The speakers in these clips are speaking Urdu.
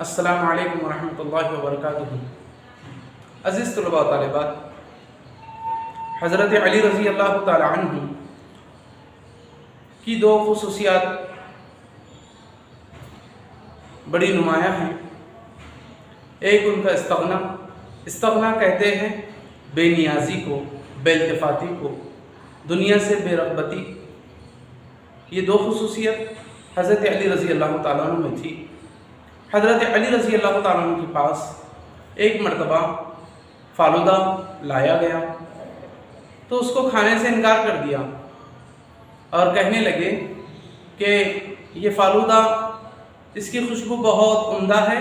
السلام علیکم ورحمۃ اللہ وبرکاتہ۔ عزیز طلباء و طالبات، حضرت علی رضی اللہ تعالی عنہ کی دو خصوصیات بڑی نمایاں ہیں۔ ایک ان کا استغنا کہتے ہیں بے نیازی کو، بے التفاتی کو، دنیا سے بے رغبتی۔ یہ دو خصوصیت حضرت علی رضی اللہ تعالیٰ عنہ میں تھی۔ حضرت علی رضی اللہ تعالیٰ عنہ کے پاس ایک مرتبہ فالودہ لایا گیا تو اس کو کھانے سے انکار کر دیا اور کہنے لگے کہ یہ فالودہ، اس کی خوشبو بہت عمدہ ہے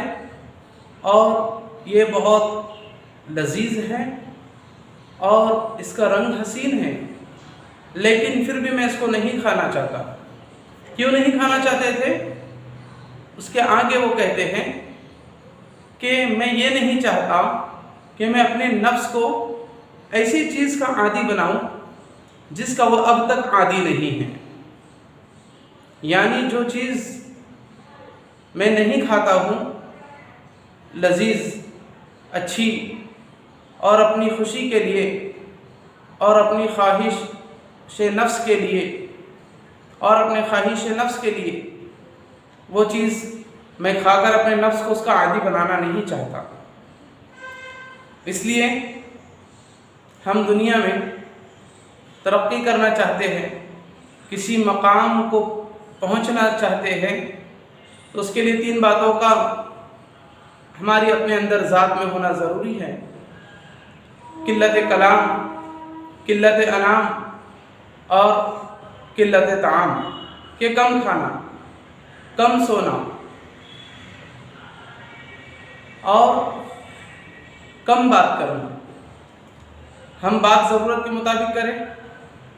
اور یہ بہت لذیذ ہے اور اس کا رنگ حسین ہے، لیکن پھر بھی میں اس کو نہیں کھانا چاہتا۔ کیوں نہیں کھانا چاہتے تھے؟ اس کے آگے وہ کہتے ہیں کہ میں یہ نہیں چاہتا کہ میں اپنے نفس کو ایسی چیز کا عادی بناؤں جس کا وہ اب تک عادی نہیں ہے۔ یعنی جو چیز میں نہیں کھاتا ہوں، لذیذ، اچھی، اور اپنی خوشی کے لیے اور اپنی خواہش نفس کے لیے اور اپنے خواہش نفس کے لیے وہ چیز میں کھا کر اپنے نفس کو اس کا عادی بنانا نہیں چاہتا۔ اس لیے ہم دنیا میں ترقی کرنا چاہتے ہیں، کسی مقام کو پہنچنا چاہتے ہیں، تو اس کے لیے تین باتوں کا ہماری اپنے اندر ذات میں ہونا ضروری ہے: قلت کلام، قلت انام اور قلت طعام، کہ کم کھانا، کم سونا اور کم بات کرنا۔ ہم بات ضرورت کے مطابق کریں،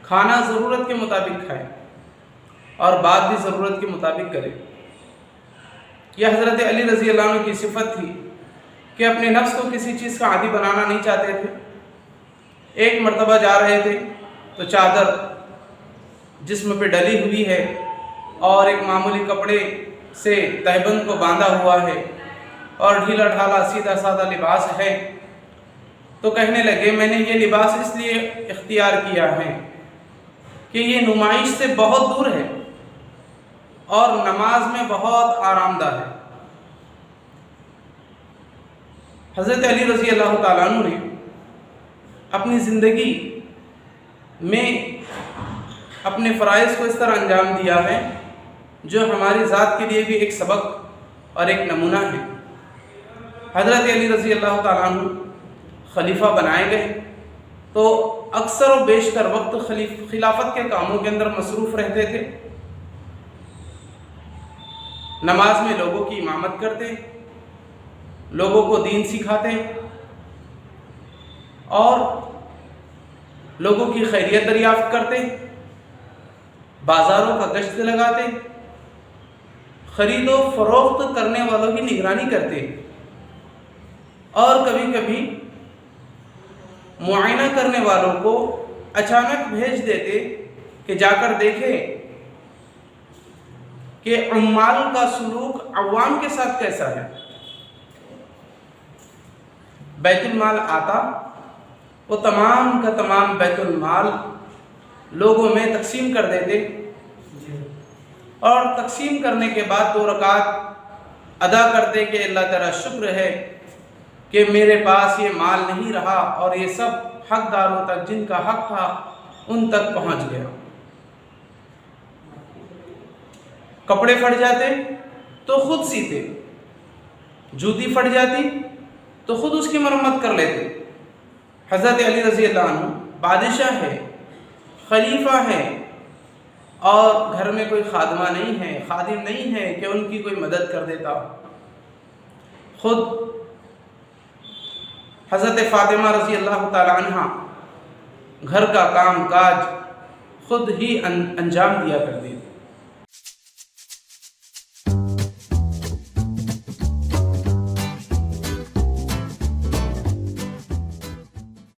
کھانا ضرورت کے مطابق کھائیں اور بات بھی ضرورت کے مطابق کریں۔ یہ حضرت علی رضی اللہ عنہ کی صفت تھی کہ اپنے نفس کو کسی چیز کا عادی بنانا نہیں چاہتے تھے۔ ایک مرتبہ جا رہے تھے تو چادر جسم پہ ڈلی ہوئی ہے اور ایک معمولی کپڑے سے تہبند کو باندھا ہوا ہے اور ڈھیلا ڈھالا سیدھا سادہ لباس ہے، تو کہنے لگے میں نے یہ لباس اس لیے اختیار کیا ہے کہ یہ نمائش سے بہت دور ہے اور نماز میں بہت آرام دہ ہے۔ حضرت علی رضی اللہ تعالیٰ عنہ نے اپنی زندگی میں اپنے فرائض کو اس طرح انجام دیا ہے جو ہماری ذات کے لیے بھی ایک سبق اور ایک نمونہ ہے۔ حضرت علی رضی اللہ تعالیٰ عنہ خلیفہ بنائے گئے تو اکثر و بیشتر وقت خلافت کے کاموں کے اندر مصروف رہتے تھے۔ نماز میں لوگوں کی امامت کرتے، لوگوں کو دین سکھاتے اور لوگوں کی خیریت دریافت کرتے، بازاروں کا گشت لگاتے، خرید و فروخت کرنے والوں کی نگرانی کرتے اور کبھی کبھی معائنہ کرنے والوں کو اچانک بھیج دیتے کہ جا کر دیکھیں کہ عمال کا سلوک عوام کے ساتھ کیسا ہے۔ بیت المال آتا، وہ تمام کا تمام بیت المال لوگوں میں تقسیم کر دیتے اور تقسیم کرنے کے بعد 2 رکعت ادا کرتے کہ اللہ تعالیٰ شکر ہے کہ میرے پاس یہ مال نہیں رہا اور یہ سب حقداروں تک جن کا حق تھا ان تک پہنچ گیا۔ کپڑے پھٹ جاتے تو خود سیتے، جوتی پھٹ جاتی تو خود اس کی مرمت کر لیتے۔ حضرت علی رضی اللہ عنہ بادشاہ ہے، خلیفہ ہے اور گھر میں کوئی خادمہ نہیں ہے، خادم نہیں ہے کہ ان کی کوئی مدد کر دیتا۔ خود حضرت فاطمہ رضی اللہ تعالی عنہ گھر کا کام کاج خود ہی انجام دیا کرتی